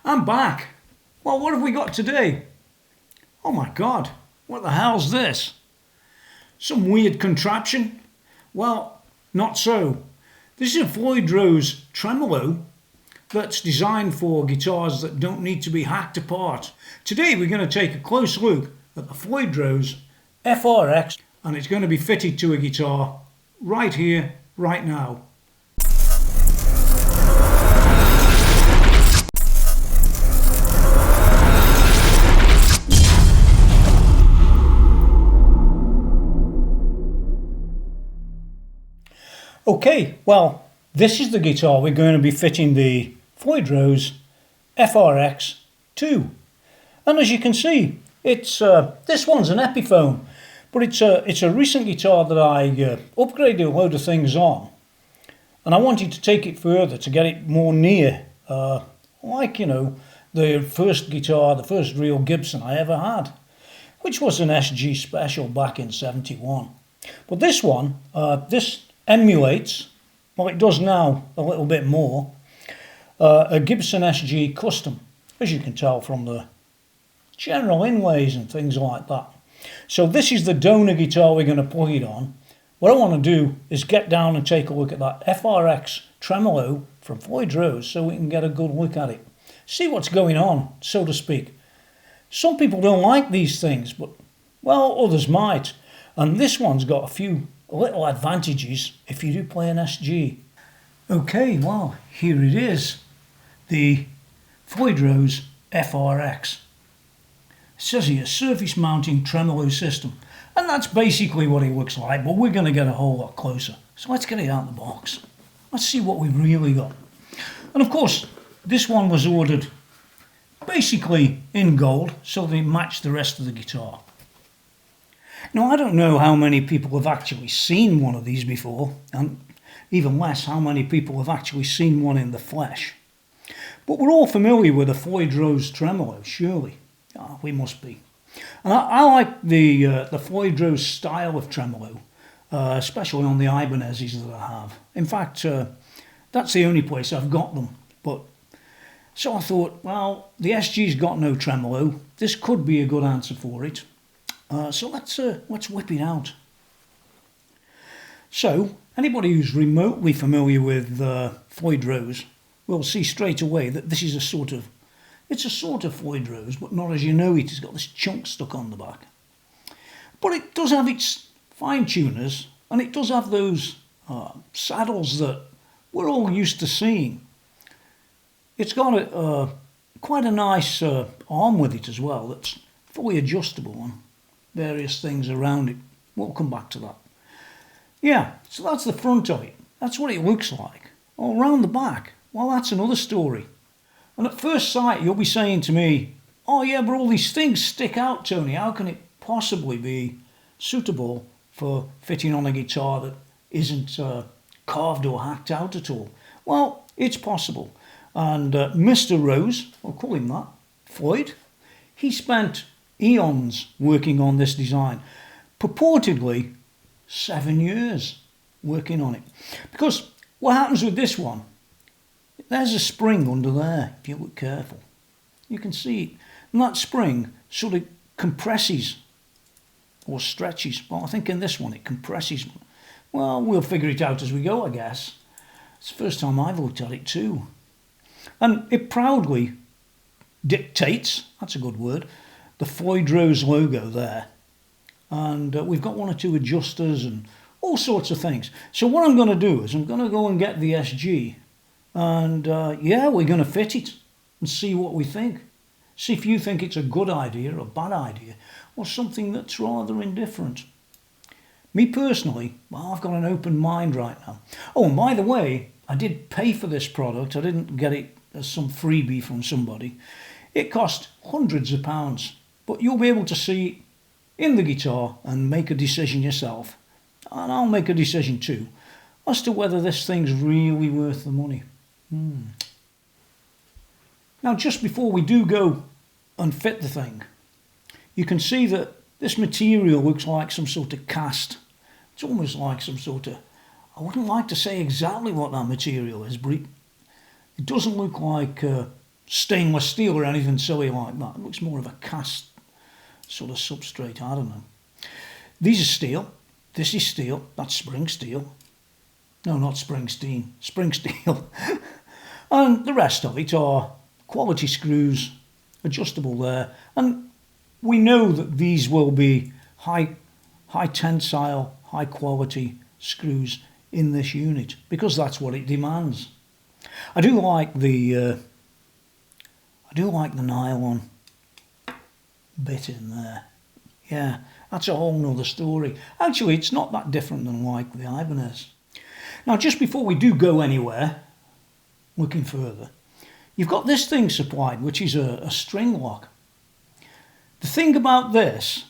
I'm back. Well, what have we got today? Oh my God, what the hell's this? Some weird contraption? Well, not so. This is a Floyd Rose Tremolo that's designed for guitars that don't need to be hacked apart. Today we're going to take a close look at the Floyd Rose FRX, and it's going to be fitted to a guitar right here, right now. Okay, well, this is the guitar we're going to be fitting the Floyd Rose FRX to. And as you can see, it's this one's an Epiphone, but it's a recent guitar that I upgraded a load of things on, and I wanted to take it further to get it more near, like, you know, the first guitar, the first real Gibson I ever had, which was an SG special back in '71. But this one, this emulates, well, it does now a little bit more, a Gibson SG custom, as you can tell from the general inlays and things like that. So this is the donor guitar we're going to plug it on. What I want to do is get down and take a look at that FRX Tremolo from Floyd Rose so we can get a good look at it. See what's going on, so to speak. Some people don't like these things, but, well, others might. And this one's got a few little advantages if you do play an SG. Okay, well, here it is, the Floyd Rose FRX. It says here, surface mounting tremolo system, and that's basically what it looks like, but we're going to get a whole lot closer. So let's get it out of the box. Let's see what we've really got. And of course, this one was ordered basically in gold so that it matched the rest of the guitar. Now, I don't know how many people have actually seen one of these before, and even less how many people have actually seen one in the flesh. But we're all familiar with a Floyd Rose Tremolo, surely. Oh, we must be. And I like the Floyd Rose style of tremolo, especially on the Ibanez's that I have. In fact, that's the only place I've got them. But so I thought, well, the SG's got no tremolo. This could be a good answer for it. So let's whip it out. So anybody who's remotely familiar with Floyd Rose will see straight away that this is a sort of Floyd Rose, but not as you know it. It's got this chunk stuck on the back. But it does have its fine tuners, and it does have those saddles that we're all used to seeing. It's got quite a nice arm with it as well that's fully adjustable and various things around it. We'll come back to that. Yeah, so that's the front of it. That's what it looks like. All around the back, well, that's another story. And at first sight, you'll be saying to me, oh yeah, but all these things stick out, Tony. How can it possibly be suitable for fitting on a guitar that isn't carved or hacked out at all? Well, it's possible. And Mr. Rose, I'll call him that, Floyd, he spent eons working on this design. Purportedly 7 years working on it. Because what happens with this one, there's a spring under there, if you look careful. You can see it. And that spring sort of compresses or stretches. Well, I think in this one it compresses. Well, we'll figure it out as we go, I guess. It's the first time I've looked at it too. And it proudly dictates, that's a good word, the Floyd Rose logo there. And we've got one or two adjusters and all sorts of things. So what I'm going to do is I'm going to go and get the SG. And yeah, we're going to fit it and see what we think. See if you think it's a good idea or a bad idea or something that's rather indifferent. Me personally, well, I've got an open mind right now. Oh, and by the way, I did pay for this product. I didn't get it as some freebie from somebody. It cost hundreds of pounds, but you'll be able to see in the guitar and make a decision yourself. And I'll make a decision too as to whether this thing's really worth the money. Now, just before we do go and fit the thing, you can see that this material looks like some sort of cast. It's almost like some sort of, I wouldn't like to say exactly what that material is, but it doesn't look like stainless steel or anything silly like that. It looks more of a cast sort of substrate, I don't know. These are steel. This is steel. That's spring steel. No, not Springsteen. Spring steel. And the rest of it are quality screws, adjustable there. And we know that these will be high tensile, high quality screws in this unit because that's what it demands. I do like the nylon bit in there. Yeah, that's a whole nother story. Actually, it's not that different than like the Ibanez. Now, just before we do go anywhere, looking further, you've got this thing supplied, which is a string lock. The thing about this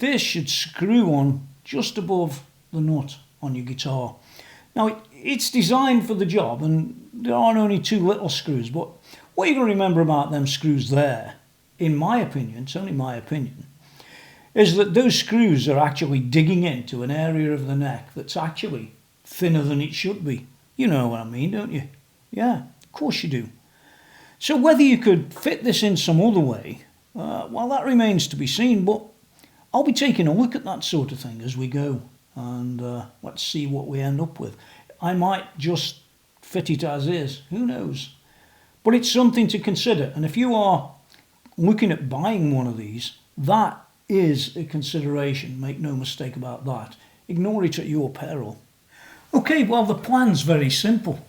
should screw on just above the nut on your guitar. Now, it's designed for the job, and there are only two little screws, but what you got to remember about them screws there, in my opinion, it's only my opinion, is that those screws are actually digging into an area of the neck that's actually thinner than it should be. You know what I mean, don't you? Yeah, of course you do. So whether you could fit this in some other way, well, that remains to be seen, but I'll be taking a look at that sort of thing as we go, and let's see what we end up with. I might just fit it as is, who knows? But it's something to consider, and if you are looking at buying one of these, that is a consideration, make no mistake about that. Ignore it at your peril. Okay, well, the plan's very simple.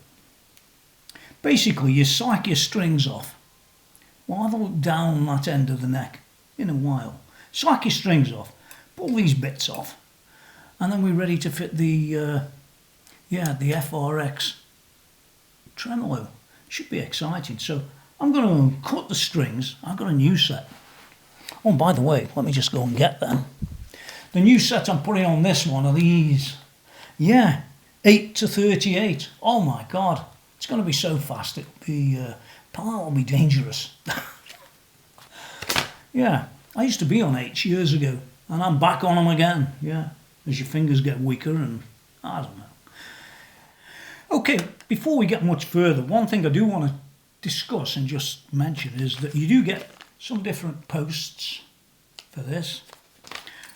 Basically, you psych your strings off. Well, have a look down that end of the neck in a while. Psych your strings off, pull these bits off, and then we're ready to fit the FRX Tremolo. Should be exciting. So I'm going to cut the strings. I've got a new set. Oh, and by the way, let me just go and get them. The new set I'm putting on this one are these. Yeah, 8 to 38. Oh my God, it's going to be so fast. It'll be dangerous. Yeah, I used to be on 8 years ago, and I'm back on them again. Yeah, as your fingers get weaker, and I don't know. Okay, before we get much further, one thing I do want to discuss and just mention is that you do get some different posts for this,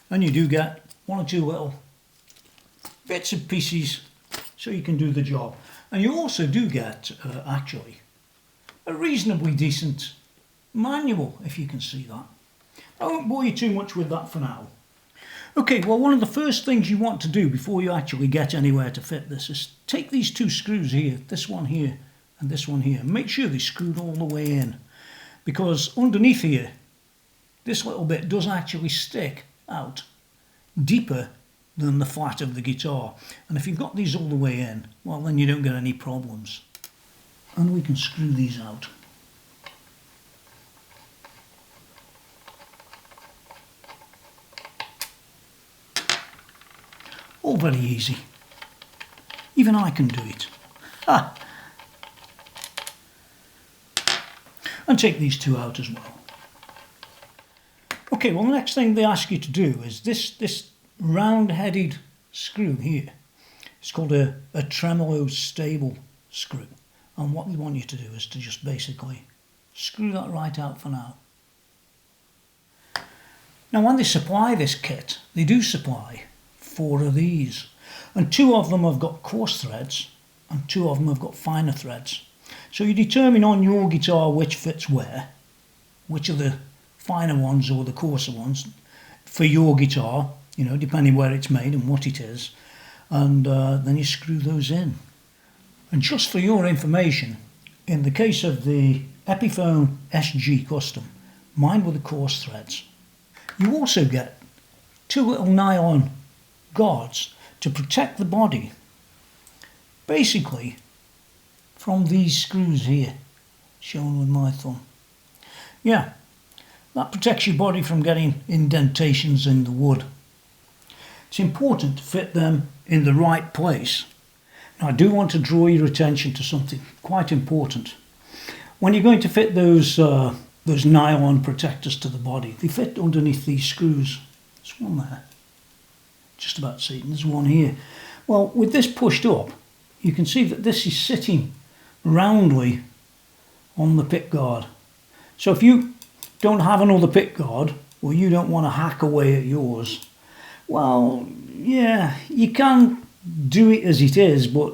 and you do get one or two little bits and pieces so you can do the job. And you also do get actually a reasonably decent manual, if you can see that. I won't bore you too much with that for now. Okay, well, one of the first things you want to do before you actually get anywhere to fit this is take these two screws here, this one here and this one here, and make sure they're screwed all the way in, because underneath here this little bit does actually stick out deeper than the flat of the guitar, and if you've got these all the way in, well, then you don't get any problems. And we can screw these out. All very easy. Even I can do it. Ha! And take these two out as well. Okay, well, the next thing they ask you to do is this round-headed screw here. It's called a Tremolo stable screw. And what they want you to do is to just basically screw that right out for now. Now, when they supply this kit, they do supply 4 of these, and 2 of them have got coarse threads and 2 of them have got finer threads. So you determine on your guitar which fits where, which are the finer ones or the coarser ones for your guitar, you know, depending where it's made and what it is, and then you screw those in. And just for your information, in the case of the Epiphone SG Custom, mine were the coarse threads. You also get 2 little nylon guards to protect the body, basically from these screws here, shown with my thumb. Yeah, that protects your body from getting indentations in the wood. It's important to fit them in the right place. Now, I do want to draw your attention to something quite important. When you're going to fit those nylon protectors to the body, they fit underneath these screws. There's one there. Just about see it, and there's one here. Well, with this pushed up, you can see that this is sitting roundly on the pick guard. So if you don't have another pick guard, or you don't want to hack away at yours, well, yeah, you can do it as it is, but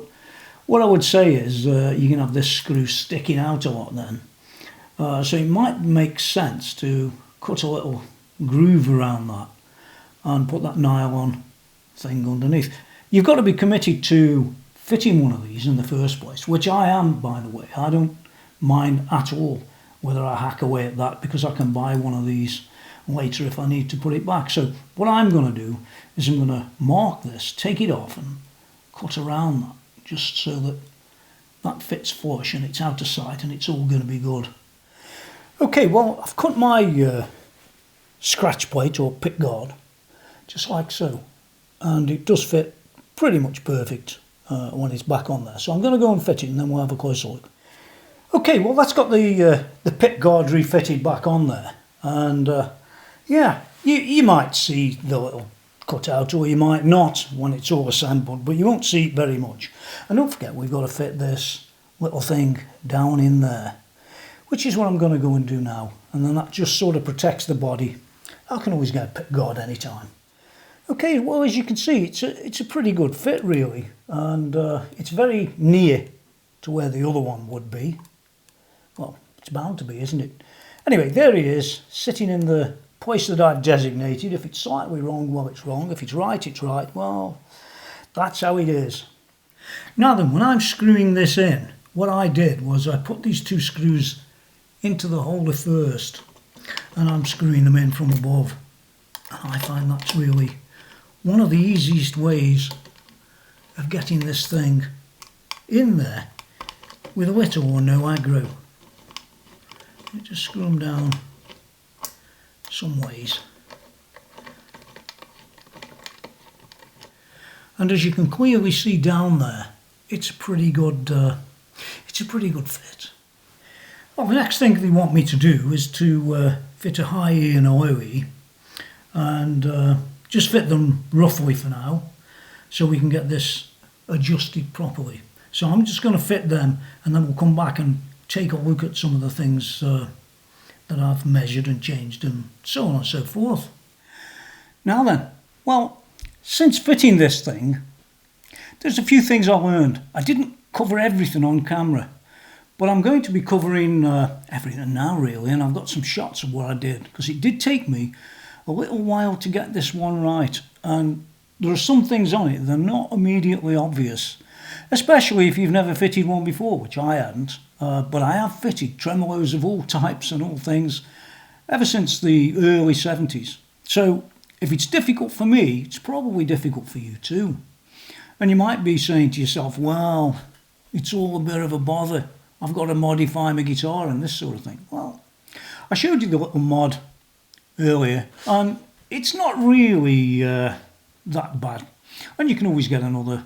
what I would say is you can have this screw sticking out a lot then. So it might make sense to cut a little groove around that and put that nylon thing underneath. You've got to be committed to fitting one of these in the first place, which I am, by the way. I don't mind at all whether I hack away at that, because I can buy one of these later if I need to put it back. So what I'm going to do is I'm going to mark this, take it off and cut around that, just so that that fits flush and it's out of sight and it's all going to be good. Okay, well, I've cut my scratch plate or pick guard just like so, and it does fit pretty much perfect when it's back on there. So I'm going to go and fit it and then we'll have a closer look. Okay, well, that's got the pick guard refitted back on there, and yeah, you might see the little cutout, or you might not when it's all assembled, but you won't see it very much. And don't forget, we've got to fit this little thing down in there, which is what I'm going to go and do now, and then that just sort of protects the body. I can always get a pick guard anytime. Okay, well, as you can see, it's a pretty good fit really, and it's very near to where the other one would be. Well, it's bound to be, isn't it? Anyway, there he is, sitting in the place that I've designated. If it's slightly wrong, well, it's wrong. If it's right. Well, that's how it is. Now then, when I'm screwing this in, what I did was I put these two screws into the holder first, and I'm screwing them in from above. And I find that's really one of the easiest ways of getting this thing in there with little or no aggro. You just screw them down some ways. And as you can clearly see down there, it's a pretty good fit. Well, the next thing they want me to do is to fit a high E and a low E, and just fit them roughly for now, so we can get this adjusted properly. So I'm just going to fit them, and then we'll come back and take a look at some of the things that I've measured and changed and so on and so forth. Now then, well, since fitting this thing, there's a few things I learned. I didn't cover everything on camera, but I'm going to be covering everything now really, and I've got some shots of what I did, because it did take me a little while to get this one right, and there are some things on it that are not immediately obvious, especially if you've never fitted one before, which I hadn't. But I have fitted tremolos of all types and all things ever since the early 70s. So if it's difficult for me, it's probably difficult for you too. And you might be saying to yourself, well, it's all a bit of a bother. I've got to modify my guitar and this sort of thing. Well, I showed you the little mod earlier, and it's not really that bad. And you can always get another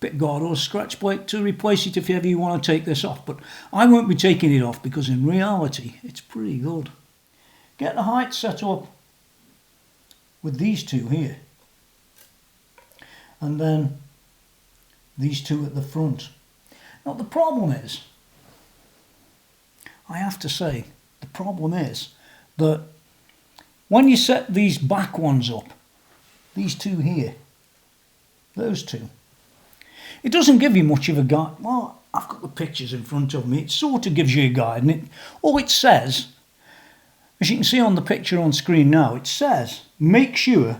pick guard or scratch plate to replace it if ever you want to take this off, but I won't be taking it off because in reality it's pretty good. Get the height set up with these two here, and then these two at the front. Now the problem is, I have to say, the problem is that when you set these back ones up, these two here, those two, it doesn't give you much of a guide. Well, I've got the pictures in front of me. It sort of gives you a guide, and all it says, as you can see on the picture on screen now, it says make sure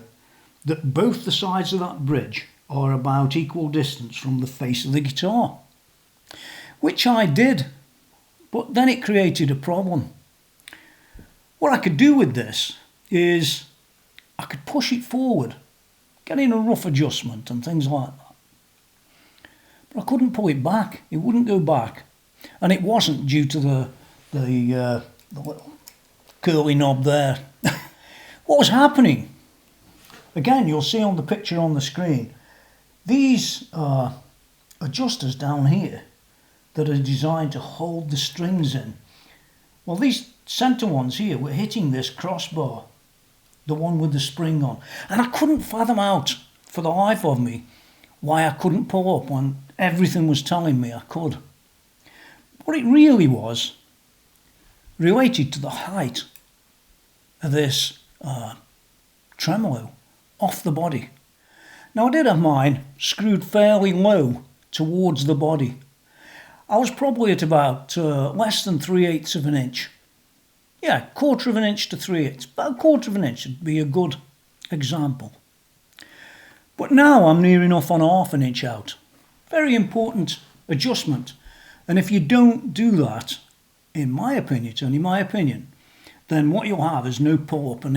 that both the sides of that bridge are about equal distance from the face of the guitar, which I did, but then it created a problem. What I could do with this is I could push it forward, get in a rough adjustment and things like that. But I couldn't pull it back. It wouldn't go back. And it wasn't due to the little curly knob there. What was happening? Again, you'll see on the picture on the screen, these are adjusters down here that are designed to hold the strings in. Well, these centre ones here were hitting this crossbar, the one with the spring on. And I couldn't fathom out, for the life of me, why I couldn't pull up when everything was telling me I could. What it really was related to the height of this tremolo off the body. Now I did have mine screwed fairly low towards the body. I was probably at about less than 3/8 of an inch. Yeah, 1/4 of an inch to 3/8. About 1/4 of an inch would be a good example. But now I'm near enough on 1/2 an inch out. Very important adjustment. And if you don't do that, in my opinion, it's only my opinion, then what you'll have is no pull-up, and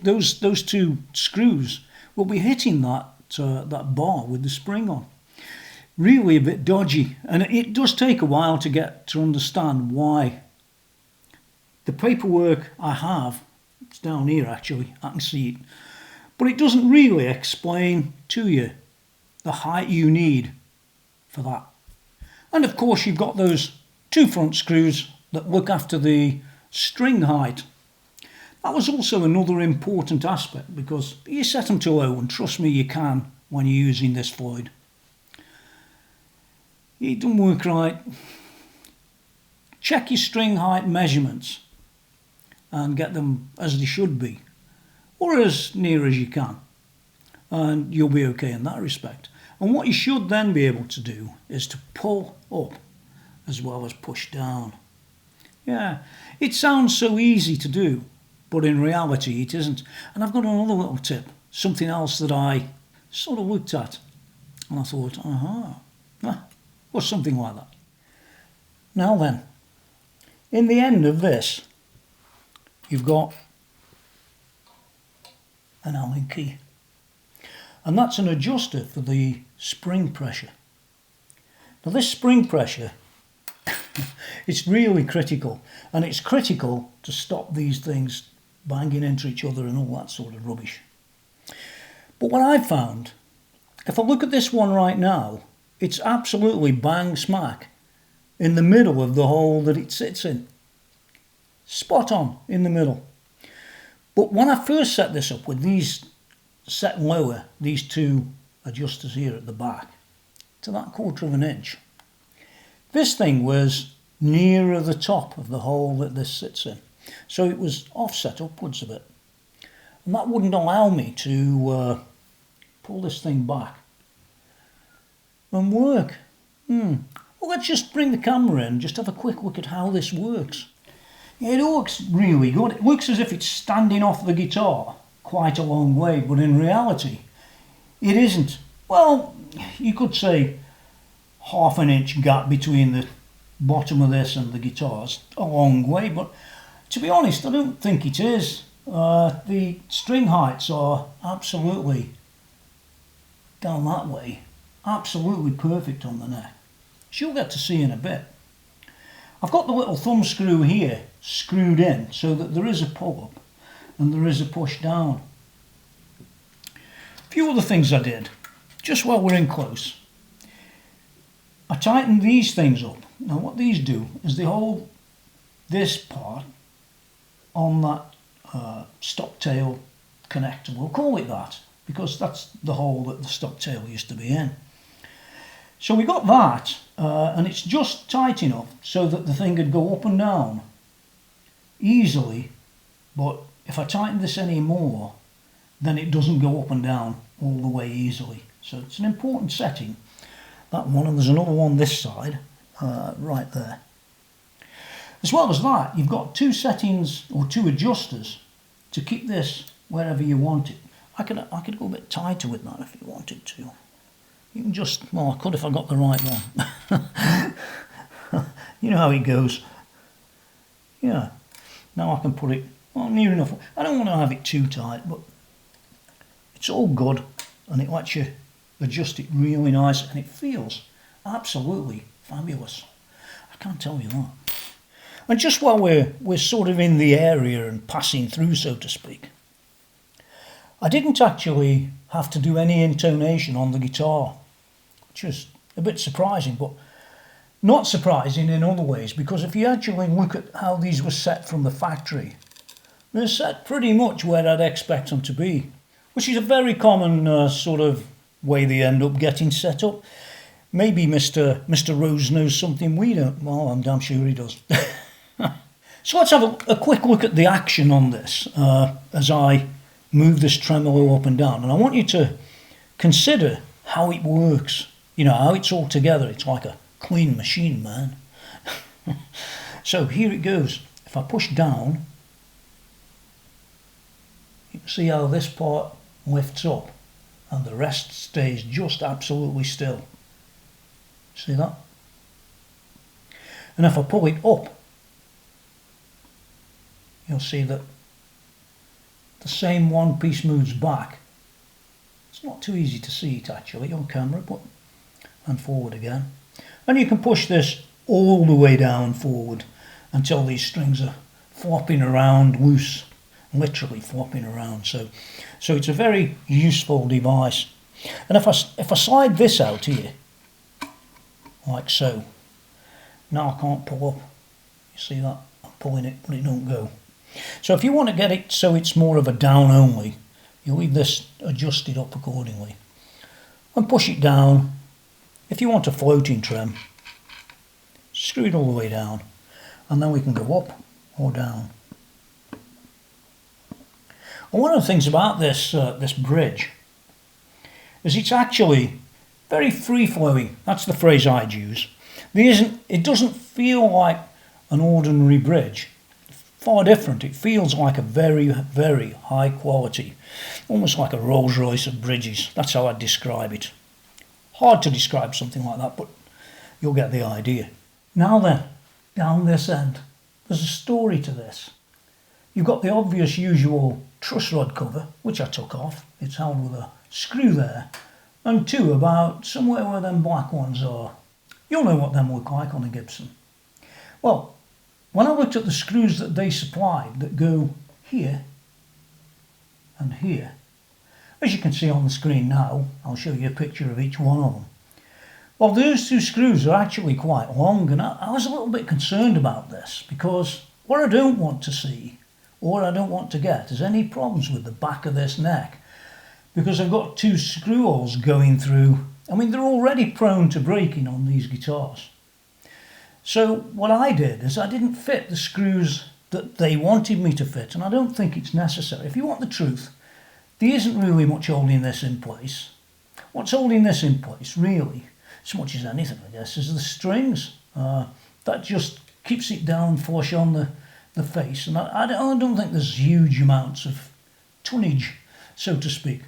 those two screws will be hitting that bar with the spring on. Really a bit dodgy, and it does take a while to understand why. The paperwork I have, it's down here actually, I can see it, but it doesn't really explain to you the height you need for that. And of course you've got those two front screws that look after the string height. That was also another important aspect, because you set them to low, and trust me, you can when you're using this Floyd. It doesn't work right. Check your string height measurements and get them as they should be, or as near as you can, and you'll be okay in that respect. And what you should then be able to do is to pull up as well as push down. Yeah, it sounds so easy to do, but in reality it isn't. And I've got another little tip, something else that I sort of looked at, and I thought, or something like that. Now then, in the end of this, you've got an Allen key, and that's an adjuster for the spring pressure. Now this spring pressure, it's really critical, and it's critical to stop these things banging into each other and all that sort of rubbish. But what I've found, if I look at this one right now, it's absolutely bang smack in the middle of the hole that it sits in. Spot on in the middle. But when I first set this up with these set lower, these two adjusters here at the back, to that 1/4 of an inch, this thing was nearer the top of the hole that this sits in. So it was offset upwards a bit. And that wouldn't allow me to pull this thing back and work. Well, let's just bring the camera in and just have a quick look at how this works. Yeah, it looks really good. It looks as if it's standing off the guitar quite a long way, but in reality it isn't. Well, you could say 1/2 an inch gap between the bottom of this and the guitar's a long way, but to be honest, I don't think it is. The string heights are absolutely down that way, absolutely perfect on the neck, which you'll get to see in a bit. I've got the little thumb screw here screwed in so that there is a pull up and there is a push down. A few other things I did just while we're in close. I tightened these things up. Now what these do is they hold this part on that stop tail connector. We'll call it that because that's the hole that the stop tail used to be in. So we got that and it's just tight enough so that the thing could go up and down easily, but if I tighten this any more then it doesn't go up and down all the way easily. So it's an important setting, that one, and there's another one this side right there. As well as that, you've got two settings or two adjusters to keep this wherever you want it. I could go a bit tighter with that if you wanted to. You can just, well, I could if I got the right one. You know how it goes. Yeah. Now I can put it, well, near enough. I don't want to have it too tight, but it's all good, and it lets you adjust it really nice, and it feels absolutely fabulous. I can't tell you that. And just while we're sort of in the area and passing through, so to speak, I didn't actually have to do any intonation on the guitar, which is a bit surprising, but not surprising in other ways, because if you actually look at how these were set from the factory, they're set pretty much where I'd expect them to be, which is a very common sort of way they end up getting set up. Maybe Mr. Rose knows something we don't. Well, I'm damn sure he does. So let's have a quick look at the action on this as I move this tremolo up and down. And I want you to consider how it works. You know, how it's all together. It's like a clean machine, man. So here it goes. If I push down, you can see how this part lifts up and the rest stays just absolutely still. See that? And if I pull it up, you'll see that the same one piece moves back. It's not too easy to see it actually on camera, but and forward again. And you can push this all the way down forward until these strings are flopping around loose, literally flopping around. So it's a very useful device. And if I slide this out here, like so, now I can't pull up. You see that? I'm pulling it, but it don't go. So if you want to get it so it's more of a down only, you leave this adjusted up accordingly and push it down. If you want a floating trem, screw it all the way down, and then we can go up or down. And one of the things about this this bridge is it's actually very free-flowing. That's the phrase I'd use. It doesn't feel like an ordinary bridge. Far different. It feels like a very, very high quality, almost like a Rolls Royce of bridges. That's how I'd describe it. Hard to describe something like that, but you'll get the idea. Now then, down this end, there's a story to this. You've got the obvious usual truss rod cover, which I took off. It's held with a screw there, and two about somewhere where them black ones are. You'll know what them look like on a Gibson. Well, when I looked at the screws that they supplied that go here and here, as you can see on the screen now, I'll show you a picture of each one of them. Well, those two screws are actually quite long, and I was a little bit concerned about this because what I don't want to see, or I don't want to get, is any problems with the back of this neck, because I've got two screw holes going through. I mean, they're already prone to breaking on these guitars. So what I did is I didn't fit the screws that they wanted me to fit, and I don't think it's necessary. If you want the truth, there isn't really much holding this in place. What's holding this in place, really, as much as anything, I guess, is the strings. That just keeps it down flush on the face, and I don't think there's huge amounts of tonnage, so to speak.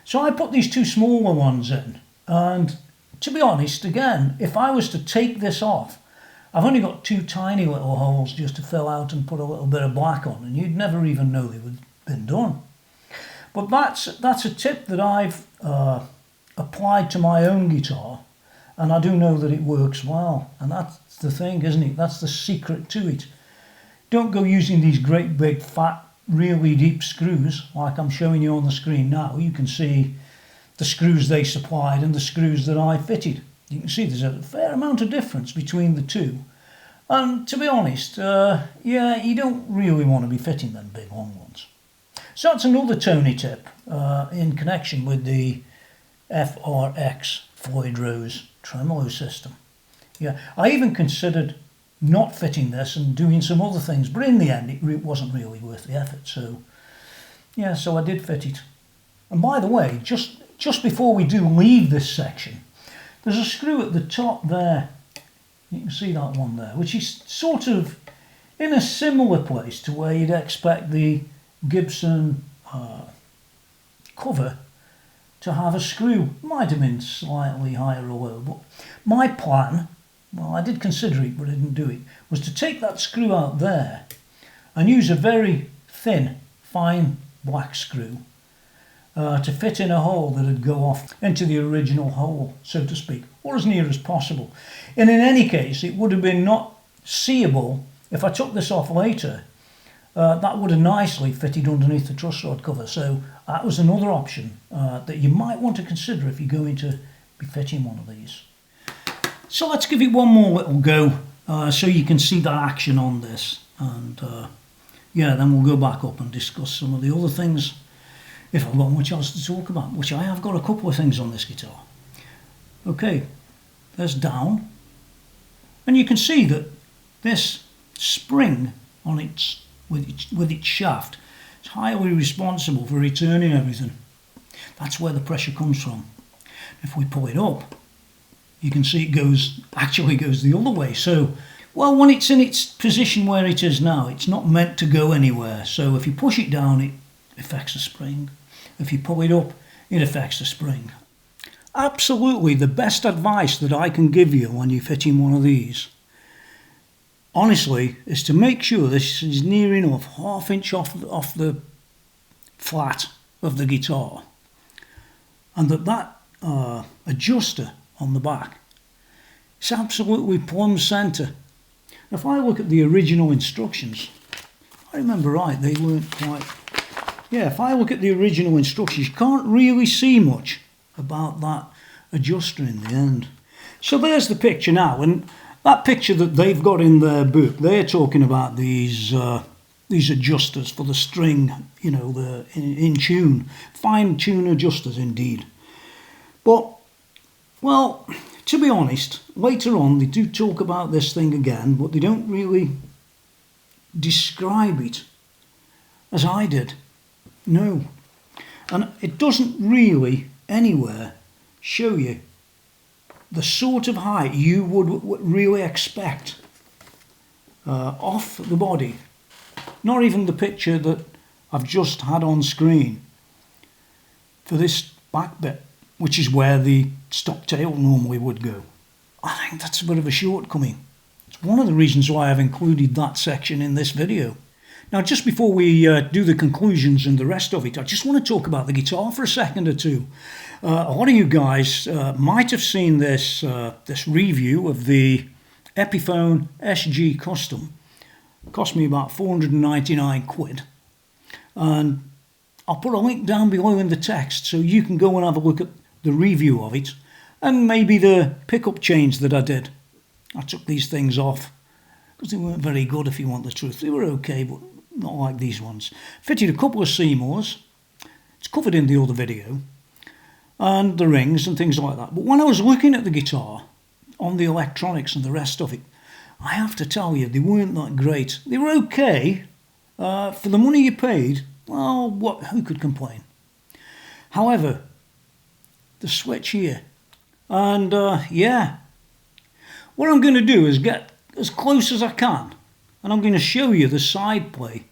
So I put these two smaller ones in, and to be honest, again, if I was to take this off, I've only got two tiny little holes just to fill out and put a little bit of black on, and you'd never even know they would have been done. But that's a tip that I've applied to my own guitar, and I do know that it works well. And that's the thing, isn't it? That's the secret to it. Don't go using these great big fat really deep screws like I'm showing you on the screen now. You can see the screws they supplied and the screws that I fitted. You can see there's a fair amount of difference between the two. And to be honest, yeah, you don't really want to be fitting them big long ones. So that's another Tony tip in connection with the FRX Floyd Rose Tremolo system. Yeah, I even considered not fitting this and doing some other things, but in the end it wasn't really worth the effort. So yeah, so I did fit it. And by the way, just before we do leave this section, there's a screw at the top there. You can see that one there, which is sort of in a similar place to where you'd expect the Gibson cover to have a screw. Might have been slightly higher or lower, but my plan, well, I did consider it but I didn't do it, was to take that screw out there and use a very thin, fine black screw to fit in a hole that would go off into the original hole, so to speak, or as near as possible. And in any case, it would have been not seeable if I took this off later. That would have nicely fitted underneath the truss rod cover. So that was another option that you might want to consider if you're going to be fitting one of these. So let's give it one more little go so you can see that action on this. And yeah, then we'll go back up and discuss some of the other things if I've got much else to talk about, which I have got a couple of things on this guitar. Okay, there's down, and you can see that this spring on its with its shaft is highly responsible for returning everything. That's where the pressure comes from. If we pull it up, you can see it actually goes the other way. So, well, when it's in its position where it is now, it's not meant to go anywhere. So if you push it down, it affects the spring. If you pull it up, it affects the spring. Absolutely the best advice that I can give you when you're fitting one of these, honestly, is to make sure this is near enough, ½ inch off the flat of the guitar, and that adjuster on the back is absolutely plumb centre. If I look at the original instructions, if I remember right, they weren't quite... Yeah, if I look at the original instructions, you can't really see much about that adjuster in the end. So there's the picture now, and that picture that they've got in their book, they're talking about these adjusters for the string, you know, the in tune, fine tune adjusters indeed. But, well, to be honest, later on they do talk about this thing again, but they don't really describe it as I did. No. And it doesn't really anywhere show you the sort of height you would really expect off the body. Not even the picture that I've just had on screen for this back bit, which is where the stock tail normally would go. I think that's a bit of a shortcoming. It's one of the reasons why I've included that section in this video. Now, just before we do the conclusions and the rest of it, I just want to talk about the guitar for a second or two. A lot of you guys might have seen this review of the Epiphone SG Custom. It cost me about 499 quid. And I'll put a link down below in the text so you can go and have a look at the review of it and maybe the pickup change that I did. I took these things off because they weren't very good, if you want the truth. They were okay, but not like these ones. Fitted a couple of Seymours. It's covered in the other video. And the rings and things like that. But when I was looking at the guitar, on the electronics and the rest of it, I have to tell you, they weren't that great. They were okay. For the money you paid, well, who could complain? However, the switch here. And yeah, what I'm going to do is get as close as I can, and I'm going to show you the side play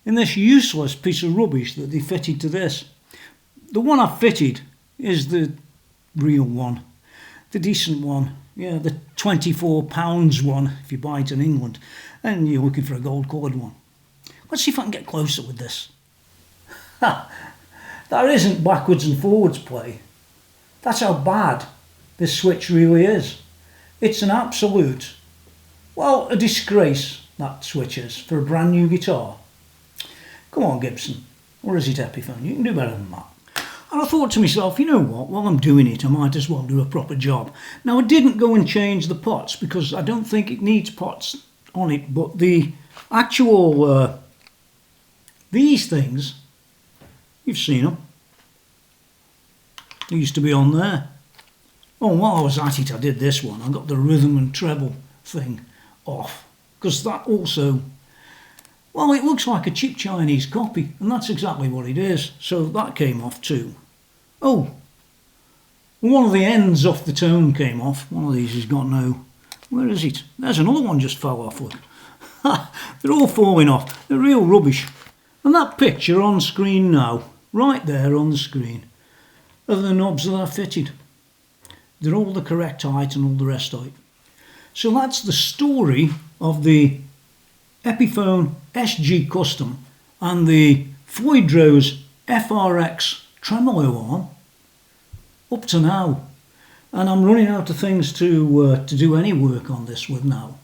in this useless piece of rubbish that they fitted to this. The one I fitted is the real one, the decent one, yeah, the £24 one if you buy it in England and you're looking for a gold coloured one. Let's see if I can get closer with this. That isn't backwards and forwards play. That's how bad this switch really is. It's an absolute, well, a disgrace, that switch is, for a brand new guitar. Come on, Gibson, or is it Epiphone? You can do better than that. And I thought to myself, you know what, while I'm doing it, I might as well do a proper job. Now, I didn't go and change the pots because I don't think it needs pots on it, but the actual, these things, you've seen them. They used to be on there. Oh, while I was at it, I did this one. I got the rhythm and treble thing off because that also, well, it looks like a cheap Chinese copy, and that's exactly what it is. So that came off too. Oh, one of the ends off the tone came off. One of these has got no, where is it? There's another one just fell off, look. They're all falling off. They're real rubbish. And that picture on screen now, right there on the screen, are the knobs that I fitted. They're all the correct height and all the rest of it. So that's the story of the Epiphone SG Custom and the Floyd Rose FRX Tremolo arm up to now. And I'm running out of things to do any work on this with now.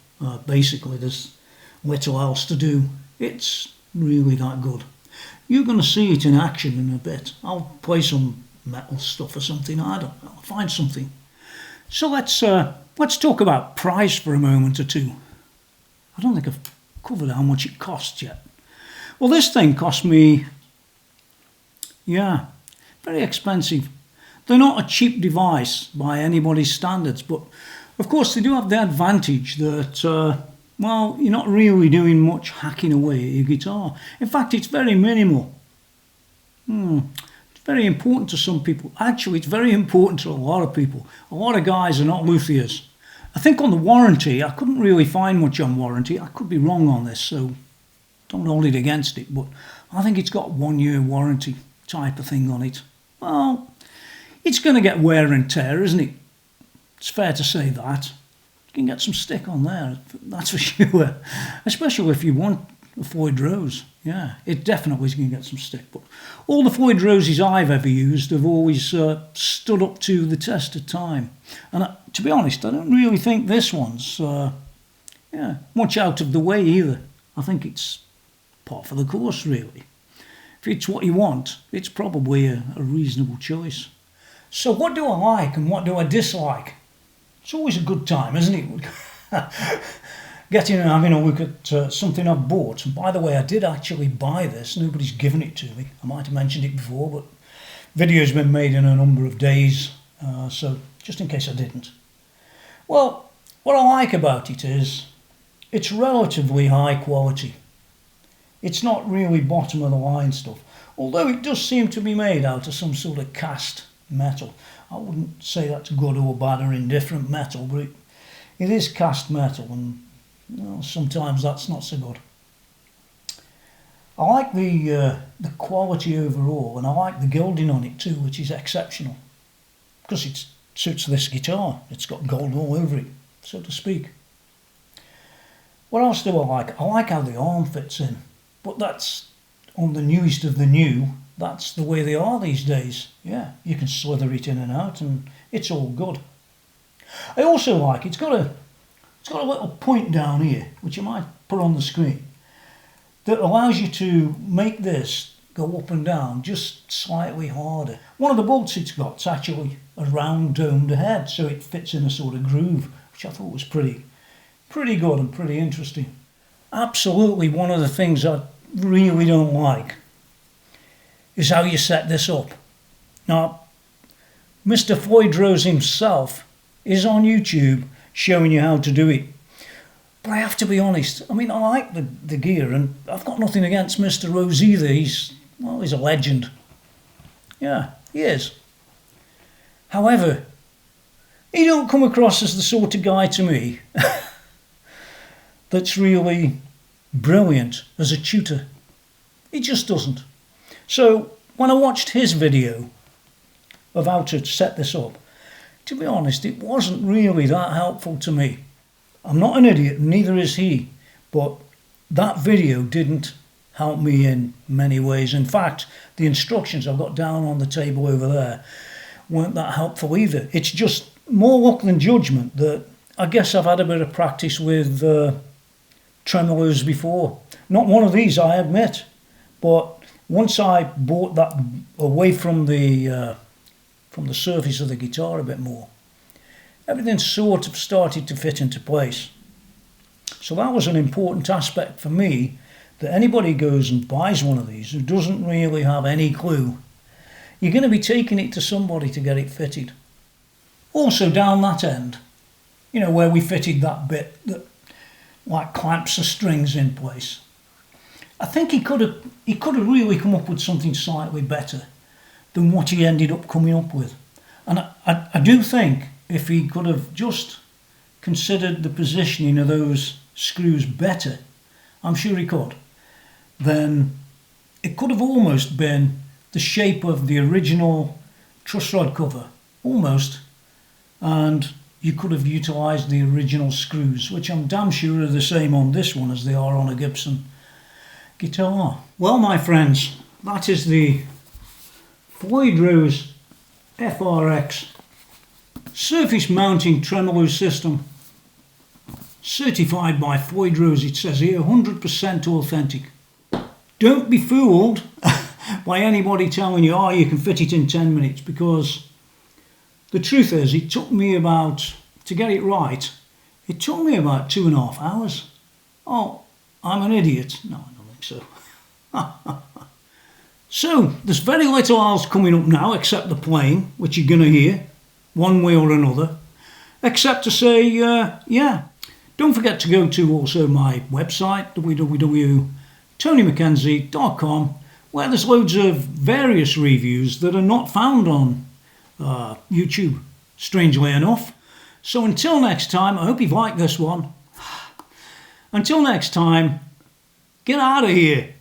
Basically, there's little else to do. It's really that good. You're going to see it in action in a bit. I'll play some metal stuff or something. I don't know. I'll find something. So let's talk about price for a moment or two. I don't think I've covered how much it costs yet. Well, this thing cost me, yeah, very expensive. They're not a cheap device by anybody's standards, but of course they do have the advantage that, well, you're not really doing much hacking away at your guitar. In fact, it's very minimal. It's very important to some people. Actually, it's very important to a lot of people. A lot of guys are not luthiers. I think on the warranty, I couldn't really find much on warranty. I could be wrong on this, so don't hold it against it, but I think it's got 1 year warranty type of thing on it. Well, it's going to get wear and tear, isn't it? It's fair to say that. You can get some stick on there, that's for sure. Especially if you want a Floyd Rose. Yeah, it definitely is going to get some stick. But all the Floyd Roses I've ever used have always stood up to the test of time. And to be honest, I don't really think this one's much out of the way either. I think it's par for the course, really. If it's what you want, it's probably a reasonable choice. So what do I like and what do I dislike? It's always a good time, isn't it? Getting and having a look at something I've bought. And by the way, I did actually buy this. Nobody's given it to me. I might have mentioned it before, but video's been made in a number of days. So just in case I didn't. Well, what I like about it is it's relatively high quality. It's not really bottom of the line stuff. Although it does seem to be made out of some sort of cast metal. I wouldn't say that's good or bad or indifferent metal, but it is cast metal, and well, sometimes that's not so good. I like the quality overall, and I like the gilding on it too, which is exceptional, because it suits this guitar. It's got gold all over it, so to speak. What else do I like? I like how the arm fits in, but that's on the newest of the new. That's the way they are these days. Yeah, you can slither it in and out and it's all good. I also like it's got a little point down here, which I might put on the screen, that allows you to make this go up and down just slightly harder. One of the bolts it's got's actually a round domed head, so it fits in a sort of groove, which I thought was pretty good and pretty interesting. Absolutely one of the things I really don't like is how you set this up. Now, Mr. Floyd Rose himself is on YouTube showing you how to do it. But I have to be honest, I mean, I like the gear, and I've got nothing against Mr. Rose either. He's a legend. Yeah, he is. However, he don't come across as the sort of guy to me that's really brilliant as a tutor. He just doesn't. So when I watched his video of how to set this up, to be honest, it wasn't really that helpful to me. I'm not an idiot, neither is he, but that video didn't help me in many ways. In fact, the instructions I've got down on the table over there weren't that helpful either. It's just more luck than judgment that I guess I've had a bit of practice with tremolos before. Not one of these, I admit, but once I brought that away from the surface of the guitar a bit more, everything sort of started to fit into place. So that was an important aspect for me, that anybody goes and buys one of these who doesn't really have any clue, you're going to be taking it to somebody to get it fitted. Also down that end, you know, where we fitted that bit that like clamps the strings in place, I think he could have really come up with something slightly better than what he ended up coming up with. And I do think if he could have just considered the positioning of those screws better, I'm sure he could, then it could have almost been the shape of the original truss rod cover, almost, and you could have utilised the original screws, which I'm damn sure are the same on this one as they are on a Gibson guitar. Well, my friends, that is the Floyd Rose FRX surface mounting tremolo system, certified by Floyd Rose. It says here 100% authentic. Don't be fooled by anybody telling you, oh, you can fit it in 10 minutes, because the truth is, it took me to get it right, it took me about 2.5 hours. Oh, I'm an idiot. No, I don't think so. So there's very little else coming up now except the playing, which you're going to hear one way or another, except to say, yeah, don't forget to go to also my website, www.tonymackenzie.com, where there's loads of various reviews that are not found on YouTube, strangely enough. So until next time, I hope you've liked this one. Until next time, get out of here.